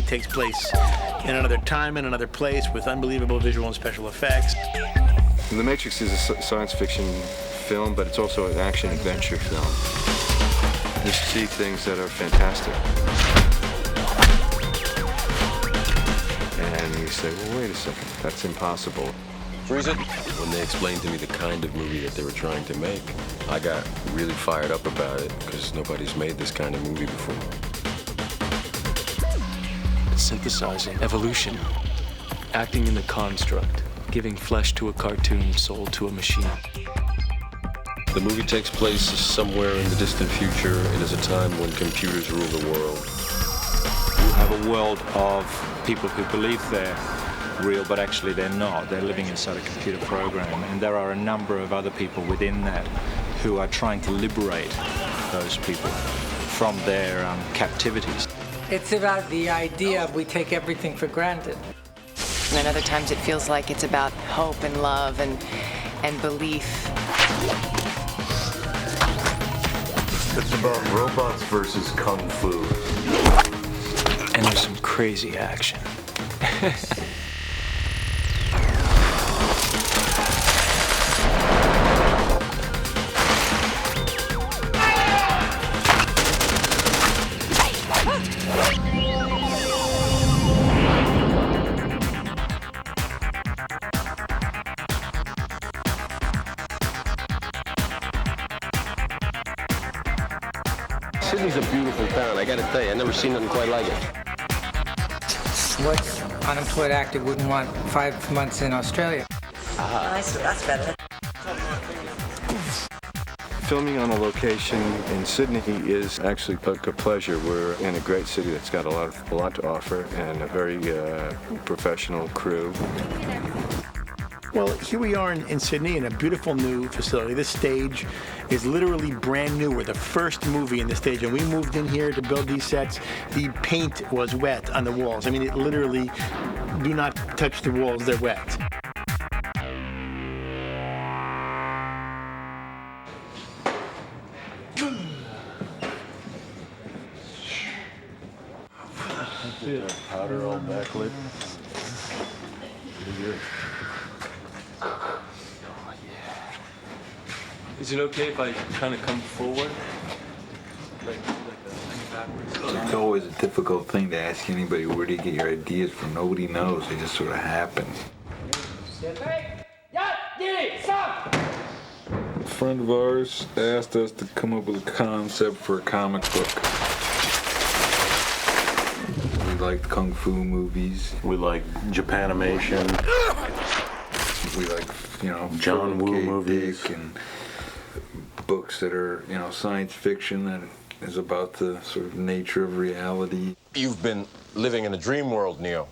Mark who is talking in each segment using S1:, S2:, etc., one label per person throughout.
S1: takes place in another time and another place with unbelievable visual and special effects.
S2: The Matrix is a science fiction film, but it's also an action-adventure film. You see things that are fantastic. And you say, well, wait a second, that's impossible.
S3: Freeze it. When they explained to me the kind of movie that they were trying to make, I got really fired up about it because nobody's made this kind of movie before.
S4: Synthesizing evolution, acting in the construct, giving flesh to a cartoon, soul to a machine.
S3: The movie takes place somewhere in the distant future. It is a time when computers rule the world.
S5: You have a world of people who believe they're real, but actually they're not. They're living inside a computer program, and there are a number of other people within that who are trying to liberate those people from their captivities.
S6: It's about the idea we take everything for granted.
S7: And other times it feels like it's about hope and love and belief.
S8: It's about robots versus kung fu.
S4: And there's some crazy action.
S3: Sydney's a beautiful town. I gotta tell you, I've never seen nothing quite like it.
S6: What unemployed actor wouldn't want 5 months in Australia?
S9: That's better.
S2: Filming on a location in Sydney is actually a pleasure. We're in a great city that's got a lot to offer and a very professional crew.
S1: Well, here we are in Sydney in a beautiful new facility. This stage is literally brand new. We're the first movie in the stage, and we moved in here to build these sets. The paint was wet on the walls. I mean, it literally, do not touch the walls, they're wet.
S8: Powder all backlit.
S4: Is it okay if I kind of come forward?
S10: It's always a difficult thing to ask anybody, where do you get your ideas from? Nobody knows. They just sort of happen. A friend of ours asked us to come up with a concept for a comic book. We liked kung fu movies.
S8: We like Japanimation.
S10: We like,
S8: John Woo
S10: Philip K.
S8: movies.
S10: Dick and books that are, science fiction that is about the sort of nature of reality.
S3: You've been living in a dream world, Neo.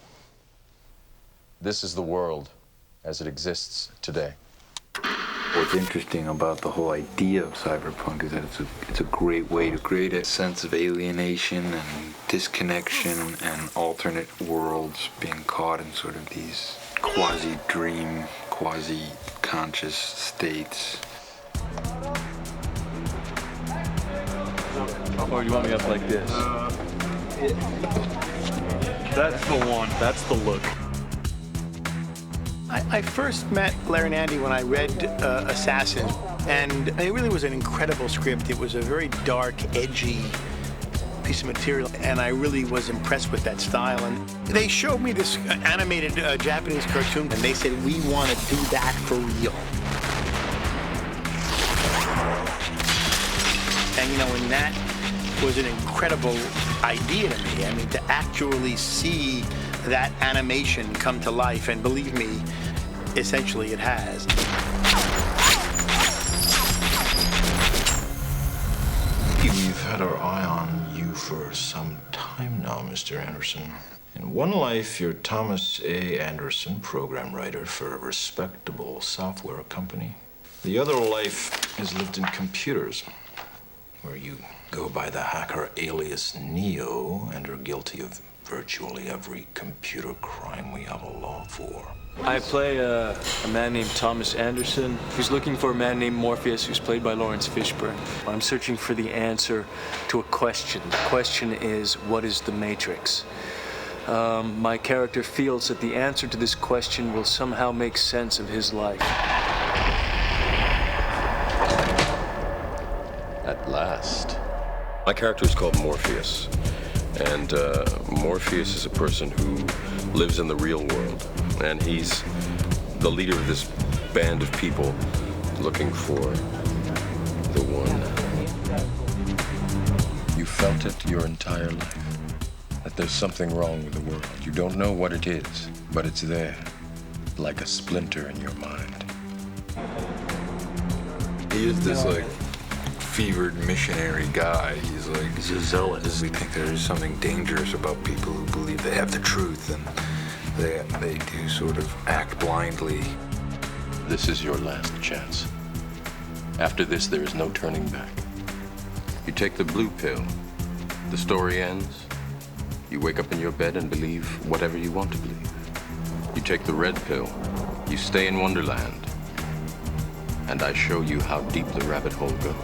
S3: This is the world as it exists today.
S10: What's interesting about the whole idea of cyberpunk is that it's a great way to create a sense of alienation and disconnection and alternate worlds being caught in sort of these quasi-dream, quasi-conscious states.
S4: Or you want me up like this?
S8: That's the one. That's the look.
S1: I first met Larry and Andy when I read Assassin, and it really was an incredible script. It was a very dark, edgy piece of material, and I really was impressed with that style. And they showed me this animated Japanese cartoon, and they said, we want to do that for real. And and that was an incredible idea to me. I mean, to actually see that animation come to life, and believe me, essentially it has.
S11: We've had our eye on you for some time now, Mr. Anderson. In one life, you're Thomas A. Anderson, program writer for a respectable software company. The other life is lived in computers, where you go by the hacker alias Neo and are guilty of virtually every computer crime we have a law for.
S4: I play a man named Thomas Anderson who's looking for a man named Morpheus who's played by Lawrence Fishburne. I'm searching for the answer to a question. The question is, what is the Matrix? my character feels that the answer to this question will somehow make sense of his life.
S3: At last. My character is called Morpheus. And Morpheus is a person who lives in the real world. And he's the leader of this band of people looking for the one. You felt it your entire life. That there's something wrong with the world. You don't know what it is, but it's there, like a splinter in your mind.
S10: He is this like fevered missionary guy. He's a zealot. We think there's something dangerous about people who believe they have the truth, and they do sort of act blindly.
S3: This is your last chance. After this, there is no turning back. You take the blue pill. The story ends. You wake up in your bed and believe whatever you want to believe. You take the red pill. You stay in Wonderland. And I show you how deep the rabbit hole goes.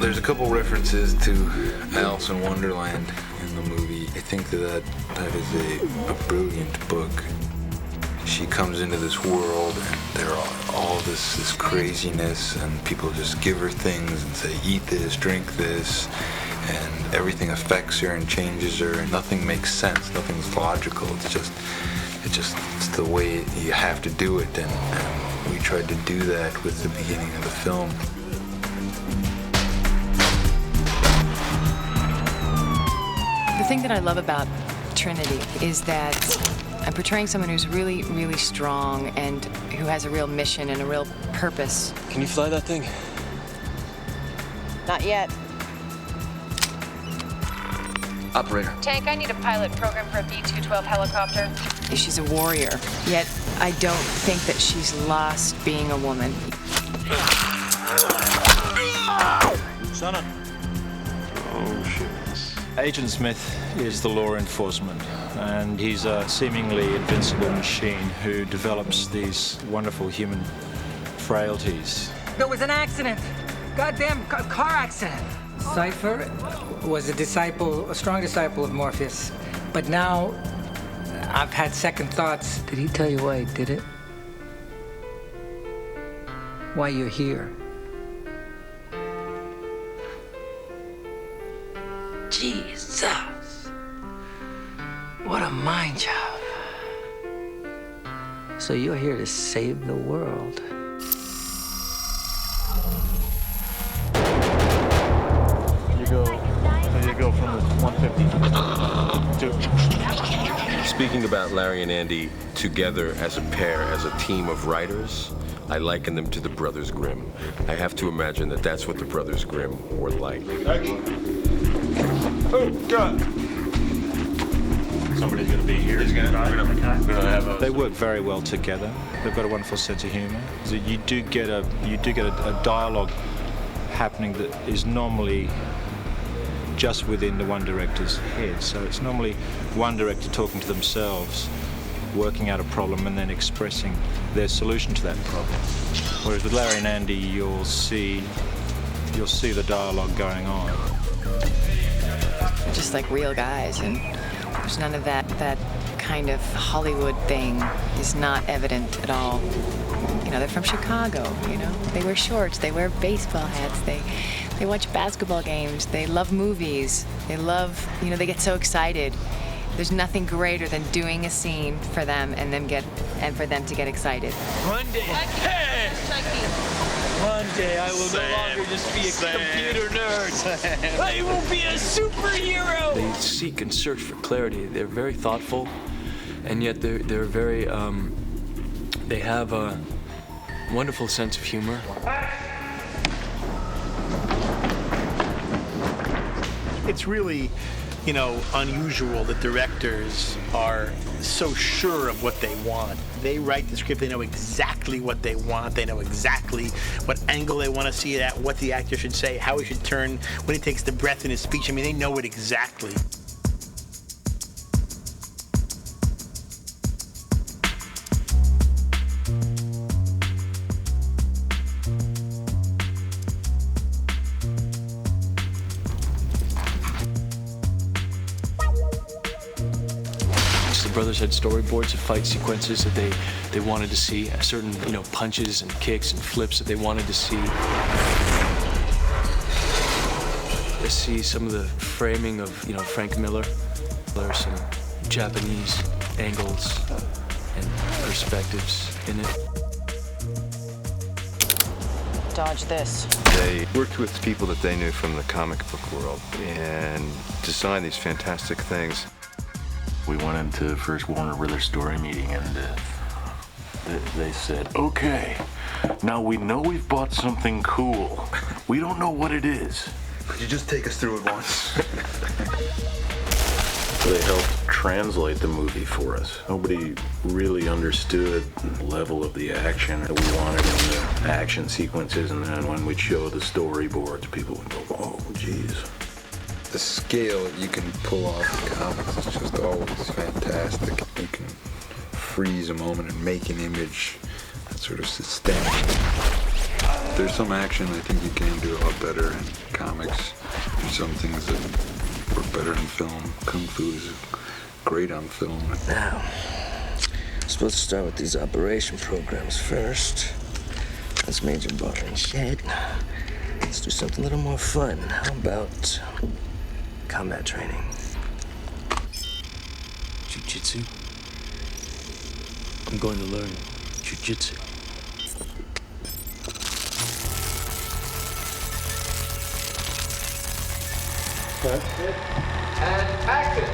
S10: There's a couple references to Alice in Wonderland in the movie. I think that is a brilliant book. She comes into this world, and there are all this craziness, and people just give her things and say, eat this, drink this, and everything affects her and changes her, and nothing makes sense, nothing's logical. It's the way you have to do it, and we tried to do that with the beginning of the film.
S7: The thing that I love about Trinity is that I'm portraying someone who's really, really strong and who has a real mission and a real purpose.
S4: Can you fly that thing?
S7: Not yet.
S4: Operator.
S7: Tank, I need a pilot program for a B-212 helicopter. She's a warrior, yet I don't think that she's lost being a woman.
S5: Son. Oh, shit. Agent Smith is the law enforcement, and he's a seemingly invincible machine who develops these wonderful human frailties.
S6: There was an accident. Goddamn car accident. Cypher was a strong disciple of Morpheus, but now I've had second thoughts. Did he tell you why he did it? Why you're here? Jesus. What a mind job. So you're here to save the world.
S5: You go from the 150 to...
S3: Speaking about Larry and Andy together as a pair, as a team of writers, I liken them to the Brothers Grimm. I have to imagine that that's what the Brothers Grimm were like.
S11: Oh, God.
S5: Somebody's going to be here.
S11: They
S5: work very well together. They've got a wonderful sense of humor. So you do get a dialogue happening that is normally just within the one director's head. So it's normally one director talking to themselves, working out a problem, and then expressing their solution to that problem. Whereas with Larry and Andy, you'll see the dialogue going on.
S7: Just like real guys, and there's none of that kind of Hollywood thing is not evident at all. You know, they're from Chicago, you know. They wear shorts, they wear baseball hats, they watch basketball games, they love movies, they love, you know, they get so excited. There's nothing greater than doing a scene for them and for them to get excited.
S4: One day, one day I will no longer just be a computer nerd. I will be a superhero. They seek and search for clarity. They're very thoughtful, and yet they're very they have a wonderful sense of humor.
S1: It's really, you know, unusual that directors are so sure of what they want. They write the script, they know exactly what they want, they know exactly what angle they want to see it at, what the actor should say, how he should turn, when he takes the breath in his speech. I mean, they know it exactly.
S4: brothers had storyboards of fight sequences that they wanted to see, certain punches and kicks and flips that they wanted to see. I see some of the framing of Frank Miller. There are some Japanese angles and perspectives in it.
S12: Dodge this.
S2: They worked with people that they knew from the comic book world and designed these fantastic things.
S8: We went into the first Warner Brothers story meeting and they said, okay, now we know we've bought something cool. We don't know what it is.
S13: Could you just take us through it once?
S8: They helped translate the movie for us. Nobody really understood the level of the action that we wanted in the action sequences, and then when we'd show the storyboards, people would go, oh, geez.
S10: The scale that you can pull off in comics is just always fantastic. You can freeze a moment and make an image that sort of sustains. There's some action I think you can do a lot better in comics. There's some things that work better in film. Kung Fu is great on film.
S14: Now, I'm supposed to start with these operation programs first. That's Major Barton shit. Let's do something a little more fun. How about combat training?
S4: Jiu-jitsu? I'm going to learn jiu-jitsu.
S15: And action!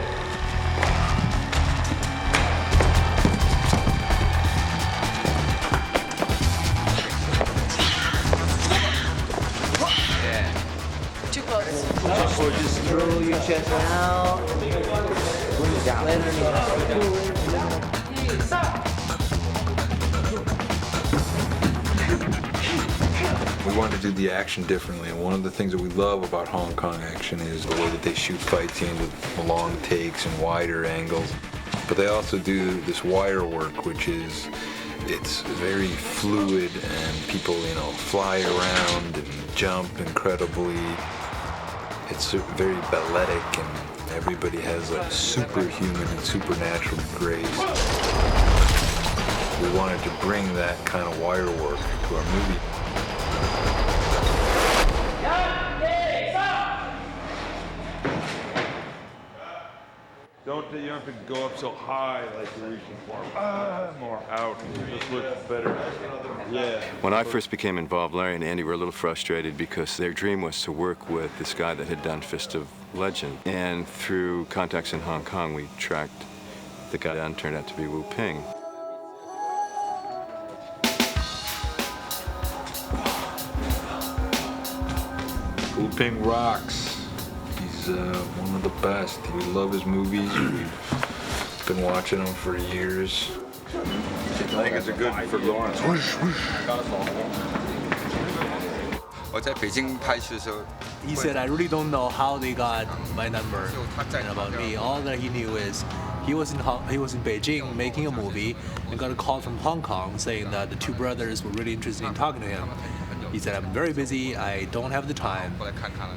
S12: Too close.
S15: Or just throw your chest out. Bring it down.
S10: We wanted to do the action differently, and one of the things that we love about Hong Kong action is the way that they shoot fight scenes with long takes and wider angles. But they also do this wire work, which is, it's very fluid, and people, fly around and jump incredibly. It's very balletic, and everybody has a superhuman and supernatural grace. We wanted to bring that kind of wire work to our movie.
S16: You don't have to go up so high like you're reaching for. More out. Just look better. Yeah.
S2: When I first became involved, Larry and Andy were a little frustrated because their dream was to work with this guy that had done Fist of Legend. And through contacts in Hong Kong, we tracked the guy down, turned out to be Wu Ping.
S10: Wu Ping rocks. He's one of the best. We love his movies. We've been watching them for years.
S13: I think it's a good for Lawrence.
S17: He said, I really don't know how they got my number and about me. All that he knew is he was in Beijing making a movie and got a call from Hong Kong saying that the two brothers were really interested in talking to him. He said, I'm very busy, I don't have the time.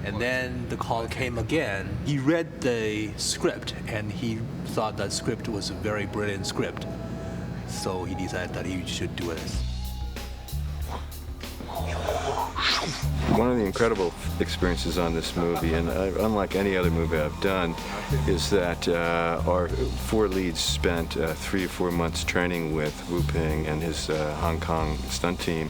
S17: And then the call came again. He read the script and he thought that script was a very brilliant script. So he decided that he should do it.
S2: One of the incredible experiences on this movie, and unlike any other movie I've done, is that our four leads spent 3 or 4 months training with Wu Ping and his Hong Kong stunt team.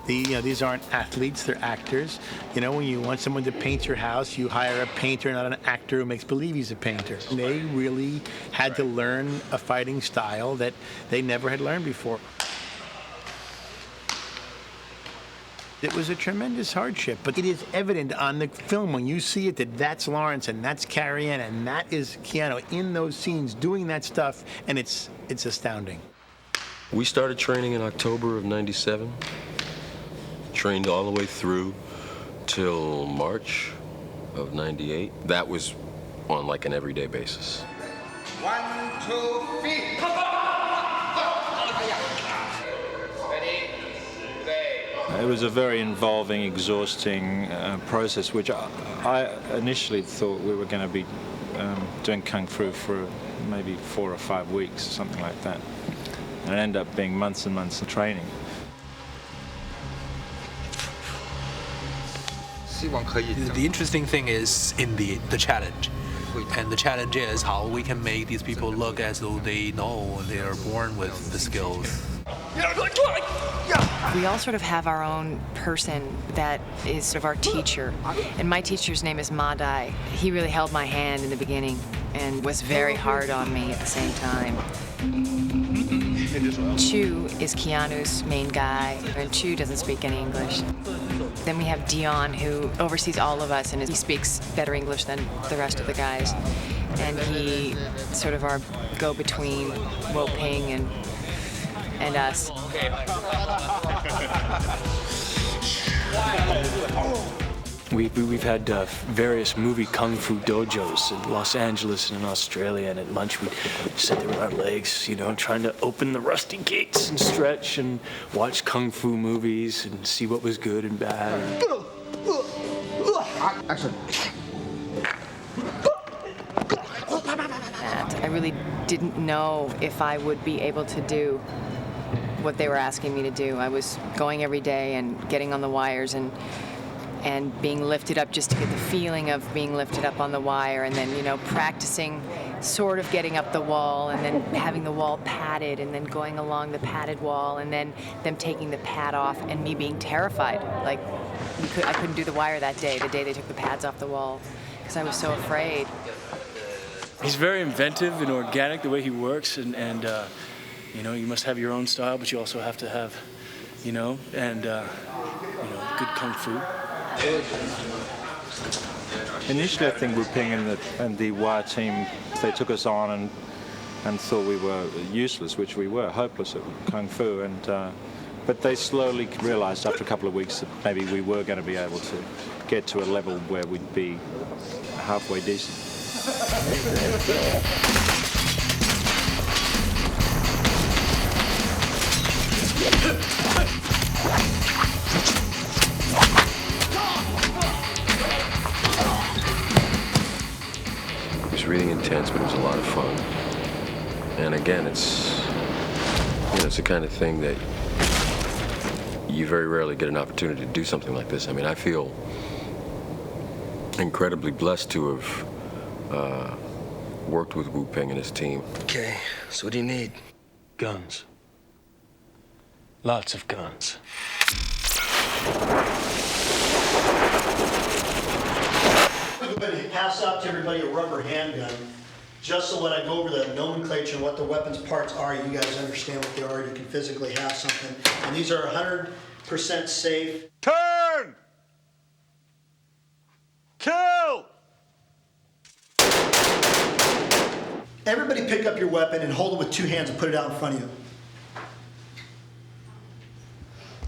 S1: These aren't athletes, they're actors. When you want someone to paint your house, you hire a painter, not an actor who makes believe he's a painter. They really had to learn a fighting style that they never had learned before. It was a tremendous hardship, but it is evident on the film when you see it that that's Lawrence and that's Carrie Ann and that is Keanu in those scenes doing that stuff, and it's astounding.
S3: We started training in October of '97. Trained all the way through till March of '98. That was on like an everyday basis.
S15: 1, 2, 3. Ready?
S5: It was a very involving, exhausting process, which I initially thought we were going to be doing Kung Fu for maybe 4 or 5 weeks, something like that. And it ended up being months and months of training.
S17: The interesting thing is in the challenge. And the challenge is how we can make these people look as though they know they are born with the skills.
S7: We all sort of have our own person that is sort of our teacher. And my teacher's name is Ma Dai. He really held my hand in the beginning and was very hard on me at the same time. Chu is Keanu's main guy, and Chu doesn't speak any English. Then we have Dion, who oversees all of us, and he speaks better English than the rest of the guys. And he sort of our go-between Wo Ping and us.
S4: We've had various movie kung fu dojos in Los Angeles and in Australia, and at lunch we'd sit there with our legs, you know, trying to open the rusty gates and stretch and watch kung fu movies and see what was good and bad.
S7: I really didn't know if I would be able to do what they were asking me to do. I was going every day and getting on the wires and being lifted up just to get the feeling of being lifted up on the wire, and then, you know, practicing sort of getting up the wall and then having the wall padded and then going along the padded wall and then them taking the pad off and me being terrified. Like, I couldn't do the wire that day, the day they took the pads off the wall, because I was so afraid.
S4: He's very inventive and organic the way he works, and you know, you must have your own style, but you also have to have, you know, and good kung fu.
S5: Initially, I think Wu Ping and the Wire team, they took us on and thought we were useless, which we were, hopeless at Kung Fu. But they slowly realized after a couple of weeks that maybe we were going to be able to get to a level where we'd be halfway decent.
S3: It was really intense, but it was a lot of fun. And again, it's the kind of thing that you very rarely get an opportunity to do something like this. I mean, I feel incredibly blessed to have worked with Wu Ping and his team.
S14: Okay, so what do you need?
S4: Guns. Lots of guns.
S18: I'm going to pass out to everybody a rubber handgun, just so when I go over the nomenclature and what the weapons parts are, you guys understand what they are. You can physically have something. And these are 100% safe.
S16: Turn! Kill!
S18: Everybody pick up your weapon and hold it with 2 hands and put it out in front of you.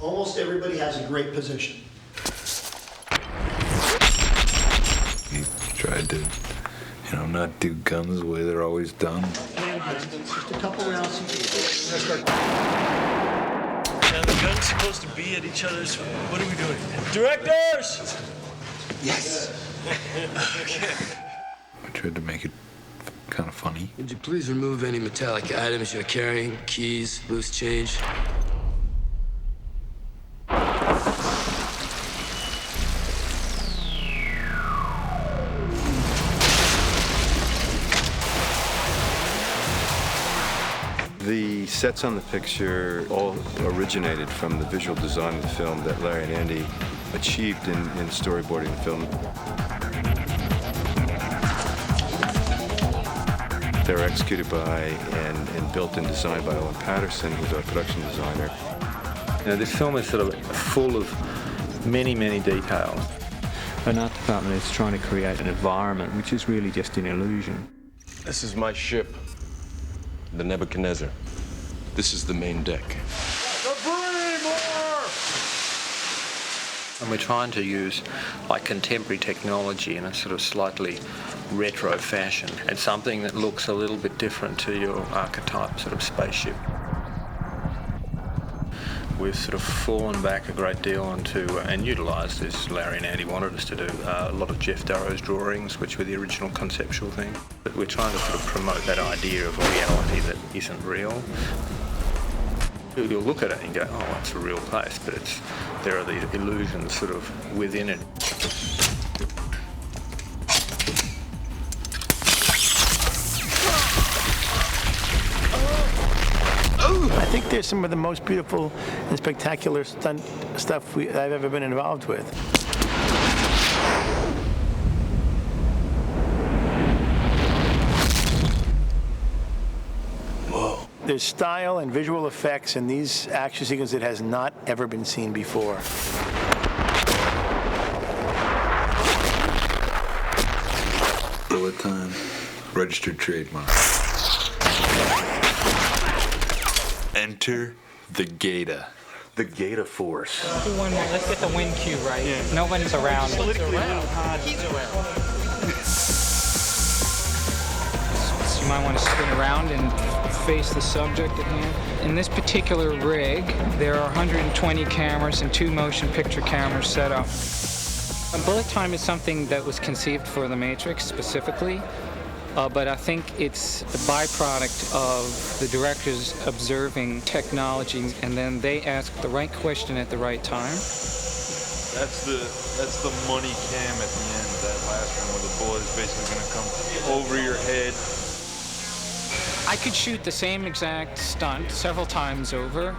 S18: Almost everybody has a great position.
S10: He tried to, not do guns the way they're always done.
S18: Just a couple rounds.
S4: Now the gun's supposed to be at each other's. What are we doing? Directors!
S18: Yes.
S4: Okay.
S10: I tried to make it kind of funny.
S19: Would you please remove any metallic items you're carrying? Keys, loose change?
S2: The sets on the picture all originated from the visual design of the film that Larry and Andy achieved in storyboarding the film. They were executed by and built and designed by Owen Patterson, who's our production designer.
S20: This film is sort of full of many, many details. An art department is trying to create an environment which is really just an illusion.
S3: This is my ship, the Nebuchadnezzar. This is the main deck.
S21: And we're trying to use contemporary technology in a sort of slightly retro fashion, and something that looks a little bit different to your archetype sort of spaceship. we've sort of fallen back a great deal onto, and utilised, as Larry and Andy wanted us to do, a lot of Jeff Darrow's drawings, which were the original conceptual thing. But we're trying to sort of promote that idea of a reality that isn't real. You'll look at it and go, oh, it's a real place, but there are these illusions sort of within it.
S1: I think there's some of the most beautiful and spectacular stunt stuff I've ever been involved with. Whoa. There's style and visual effects in these action sequences that has not ever been seen before.
S10: Bullet time. Registered trademark. Enter the Gata.
S8: The Gata Force.
S6: Do one more. Let's get the wind cue right. Yeah. Nobody's around.
S16: Politically a little hard.
S6: He's around. So you might want to spin around and face the subject at hand. In this particular rig, there are 120 cameras and 2 motion picture cameras set up. Bullet time is something that was conceived for The Matrix specifically. But I think it's the byproduct of the directors observing technology, and then they ask the right question at the right time.
S16: That's the money cam at the end, that last one where the bullet is basically going to come over your head.
S6: I could shoot the same exact stunt several times over.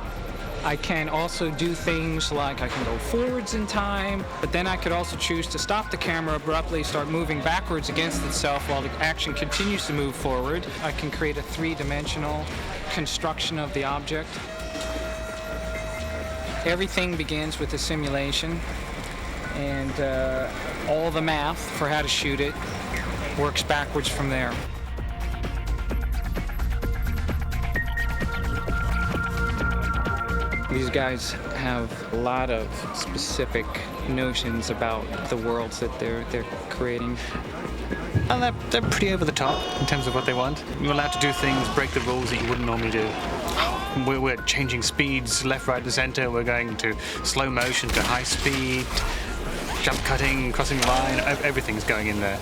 S6: I can also do things like I can go forwards in time, but then I could also choose to stop the camera abruptly, start moving backwards against itself while the action continues to move forward. I can create a 3-dimensional construction of the object. Everything begins with a simulation, and all the math for how to shoot it works backwards from there. These guys have a lot of specific notions about the worlds that they're creating.
S9: And they're pretty over the top in terms of what they want. You're allowed to do things, break the rules that you wouldn't normally do. We're changing speeds left, right, and center. We're going to slow motion to high speed, jump cutting, crossing the line. Everything's going in there.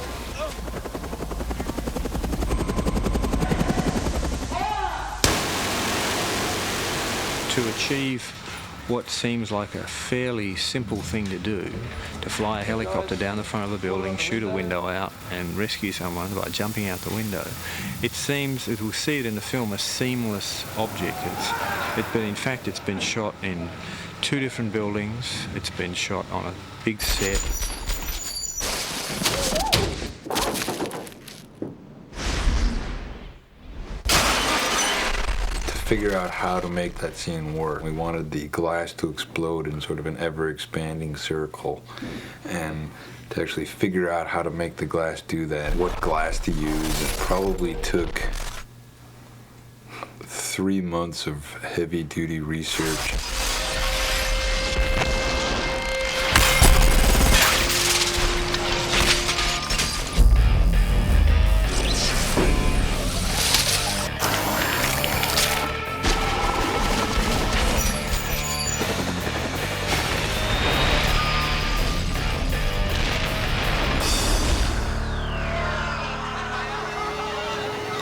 S20: To achieve what seems like a fairly simple thing to do, to fly a helicopter down the front of a building, shoot a window out and rescue someone by jumping out the window, it seems, as we'll see it in the film, a seamless object. But in fact it's been shot in 2 different buildings, it's been shot on a big set.
S10: Figure out how to make that scene work. We wanted the glass to explode in sort of an ever-expanding circle, and to actually figure out how to make the glass do that, what glass to use. It probably took 3 months of heavy-duty research.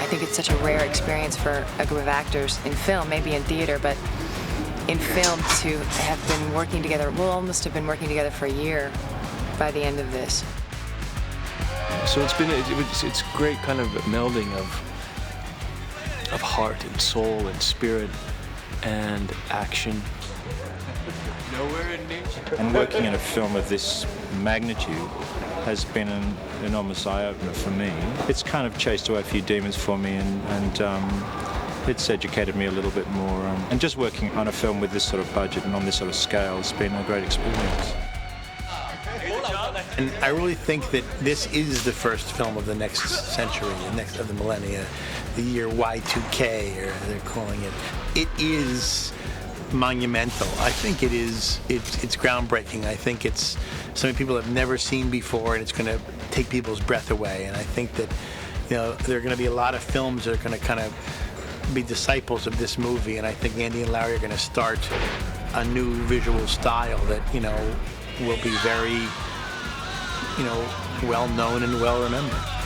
S7: I think it's such a rare experience for a group of actors in film, maybe in theater, but in film to have been working together. We'll almost have been working together for a year by the end of this.
S4: So it's great kind of melding of heart and soul and spirit and action.
S5: Nowhere in nature. And working in a film of this magnitude has been an enormous eye-opener for me. It's kind of chased away a few demons for me, and it's educated me a little bit more. And just working on a film with this sort of budget and on this sort of scale has been a great experience.
S1: And I really think that this is the first film of the next century, of the millennia, the year Y2K, or they're calling it. It is monumental. I think it is. It's groundbreaking. I think it's something people have never seen before, and it's going to take people's breath away. And I think that, there are going to be a lot of films that are going to kind of be disciples of this movie. And I think Andy and Larry are going to start a new visual style that, will be very, well known and well remembered.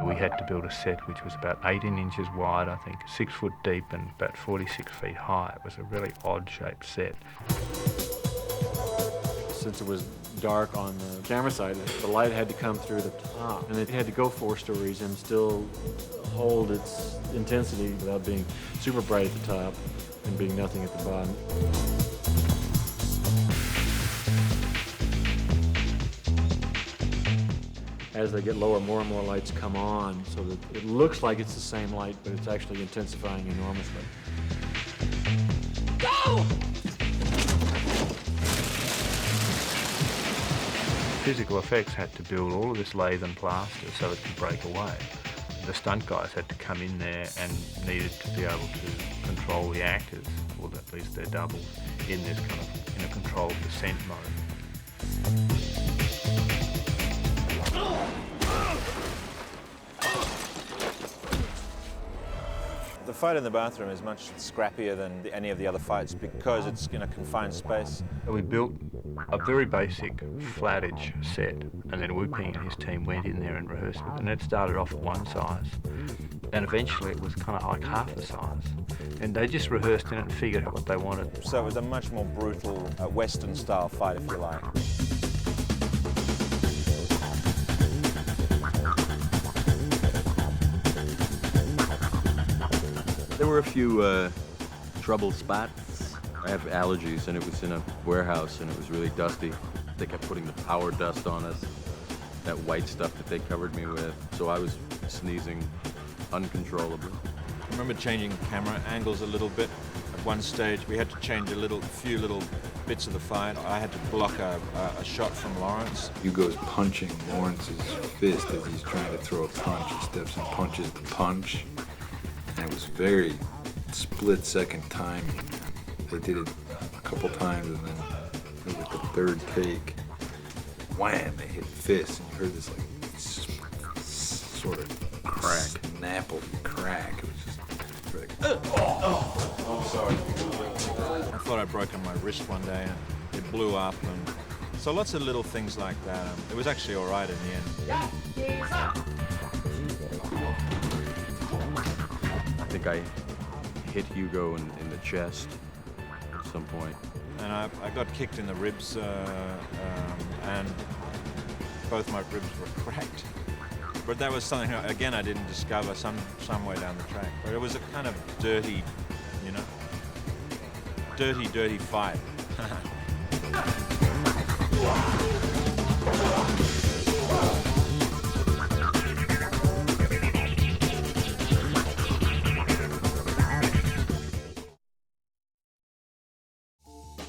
S20: we had to build a set which was about 18 inches wide, I think, 6 foot deep and about 46 feet high. It was a really odd-shaped set.
S11: Since it was dark on the camera side, the light had to come through the top, and it had to go 4 stories and still hold its intensity without being super bright at the top and being nothing at the bottom. As they get lower, more and more lights come on, so that it looks like it's the same light, but it's actually intensifying enormously.
S12: Go!
S20: Physical effects had to build all of this lathe and plaster so it could break away. The stunt guys had to come in there and needed to be able to control the actors, or at least their doubles, in this kind of in a controlled descent mode.
S5: The fight in the bathroom is much scrappier than any of the other fights because it's in a confined space.
S20: We built a very basic flat-edge set, and then Wu Ping and his team went in there and rehearsed it. And it started off at one size, and eventually it was kind of like half the size. And they just rehearsed in it and figured out what they wanted.
S5: So it was a much more brutal Western-style fight, if you like.
S2: There were a few trouble spots. I have allergies, and it was in a warehouse, and it was really dusty. They kept putting the power dust on us, that white stuff that they covered me with. So I was sneezing uncontrollably.
S5: I remember changing camera angles a little bit. At one stage, we had to change a few little bits of the fight. I had to block a shot from Lawrence.
S10: Hugo's punching Lawrence's fist as he's trying to throw a punch. He steps and punches the punch. And it was very split-second timing. They did it a couple times, and then it was the third take. Wham! They hit fists, and you heard this like sort of crack, nappled crack. It was just like,
S5: I'm sorry. I thought I'd broken my wrist one day, and it blew up, and so lots of little things like that. It was actually all right in the end.
S2: I think I hit Hugo in the chest at some point.
S5: And I got kicked in the ribs, and both my ribs were cracked. But that was something, again, I didn't discover some way down the track. But it was a kind of dirty, you know, dirty fight.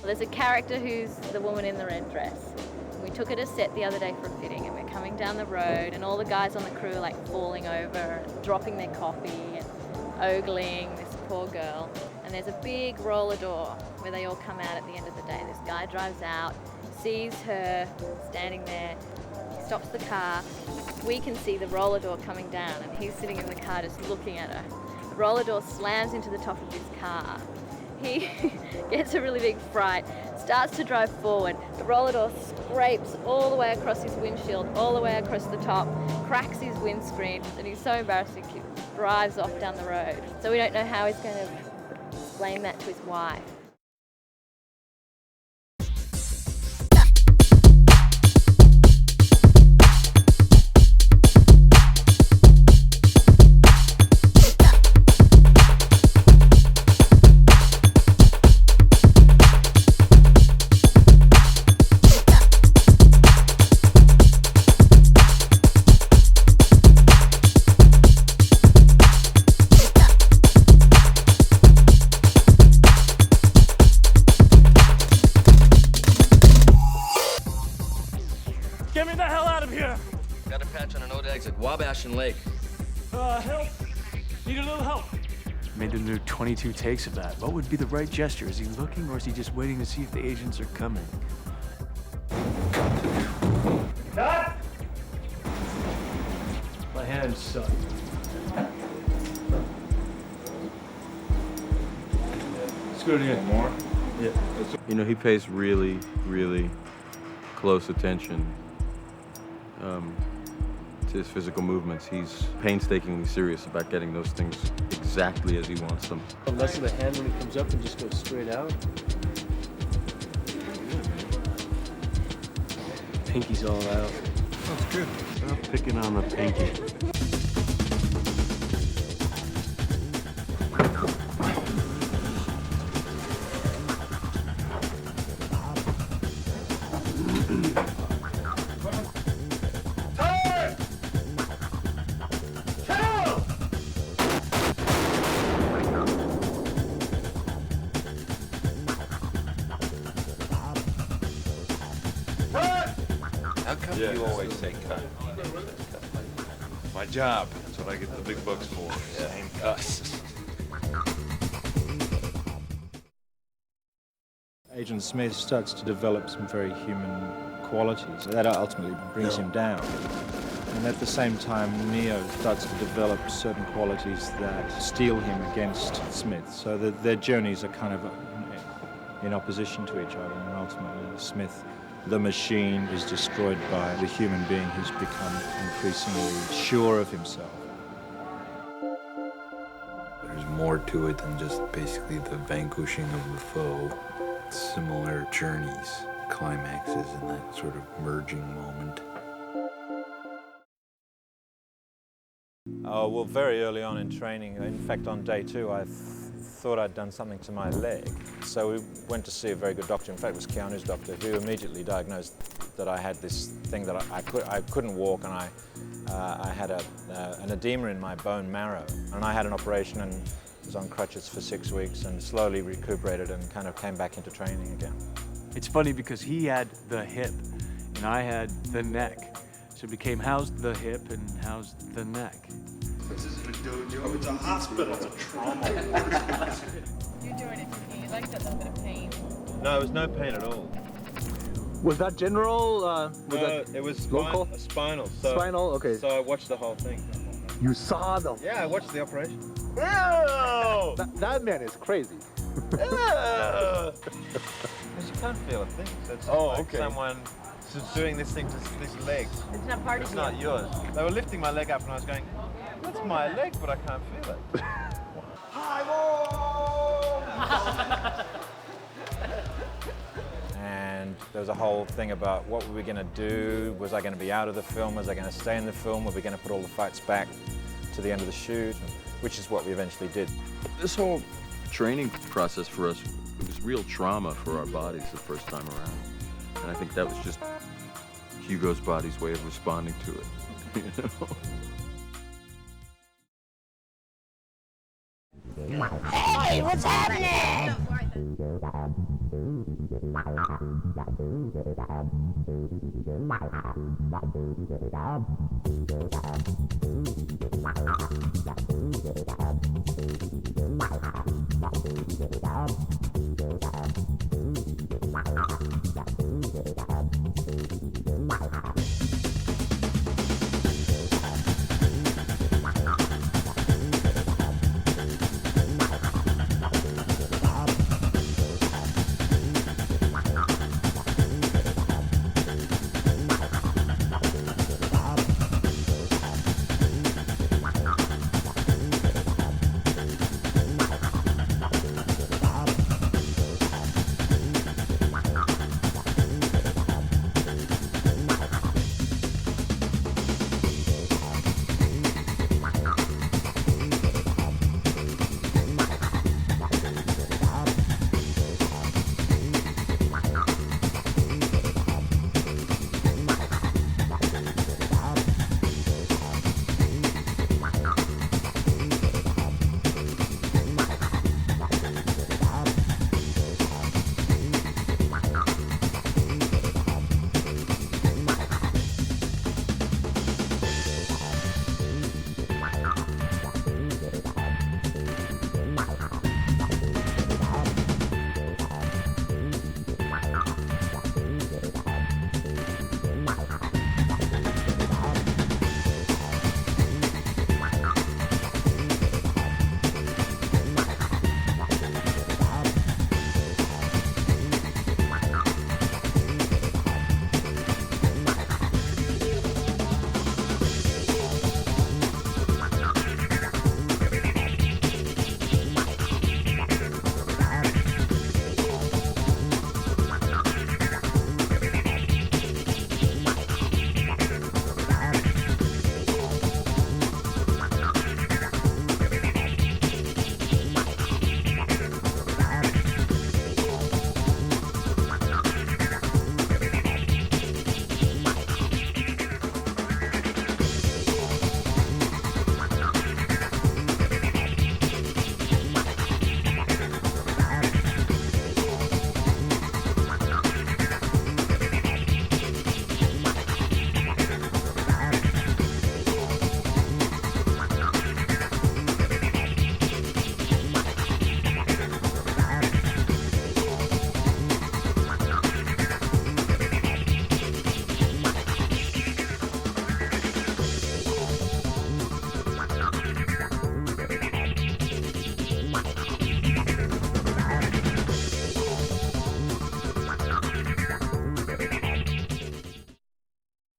S22: There's a character who's the woman in the red dress. We took her to set the other day for a fitting, and we're coming down the road, and all the guys on the crew are like falling over and dropping their coffee and ogling this poor girl. And there's a big roller door where they all come out at the end of the day. This guy drives out, sees her standing there, he stops the car. We can see the roller door coming down, and he's sitting in the car just looking at her. The roller door slams into the top of his car. He gets a really big fright, starts to drive forward. The roller door scrapes all the way across his windshield, all the way across the top, cracks his windscreen, and he's so embarrassed he drives off down the road. So we don't know how he's going to explain that to his wife.
S23: Get me the hell out of here!
S19: Got a patch on an old exit, Wabash and Lake.
S23: Help! Need a little help.
S4: Made them do 22 takes of that. What would be the right gesture? Is he looking, or is he just waiting to see if the agents are coming?
S23: Cut!
S4: My hands suck.
S11: Let's go again. More?
S2: Yeah. You know, he pays really, really close attention to his physical movements. He's painstakingly serious about getting those things exactly as he wants them.
S11: Less of the hand when it comes up and just goes straight out. Pinky's all out.
S8: That's good. Stop picking on the pinky.
S3: How come you always say cut?
S16: My job. That's what I get the big bucks for. Saying cuss.
S5: Agent Smith starts to develop some very human qualities that ultimately brings him down. And at the same time, Neo starts to develop certain qualities that steel him against Smith, so that their journeys are kind of in opposition to each other, and ultimately Smith, the machine, is destroyed by the human being who's become increasingly sure of himself.
S10: There's more to it than just basically the vanquishing of the foe. Similar journeys, climaxes, and that sort of merging moment.
S5: Well, very early on in training, in fact on day 2, I thought I'd done something to my leg. So we went to see a very good doctor, in fact it was Keanu's doctor, who immediately diagnosed that I had this thing that I couldn't walk, and I had an edema in my bone marrow. And I had an operation and was on crutches for 6 weeks and slowly recuperated and kind of came back into training again.
S11: It's funny because he had the hip and I had the neck. So it became how's the hip and how's the neck.
S23: This isn't a dojo, it's a hospital, it's a trauma ward.
S12: You're doing it for pain. You like that little bit of pain.
S11: No, it was no pain at all.
S13: Was that general?
S11: It was
S13: local?
S11: Spinal.
S13: Spinal, okay.
S11: So I watched the whole thing.
S13: You saw them?
S11: Yeah, I watched the operation.
S13: Ew! That man is crazy.
S11: Because you can't feel a thing. So it's
S13: okay.
S11: Someone doing this thing to this leg.
S12: It's not part
S11: It's
S12: of
S11: not
S12: you.
S11: yours. They were lifting my leg up and I was going, that's my leg, but I can't feel it. And there was a whole thing about what were we going to do? Was I going to be out of the film? Was I going to stay in the film? Were we going to put all the fights back to the end of the shoot? Which is what we eventually did.
S2: This whole training process for us, it was real trauma for our bodies the first time around. And I think that was just Hugo's body's way of responding to it. You know?
S23: Hey, what's happening? Don't worry.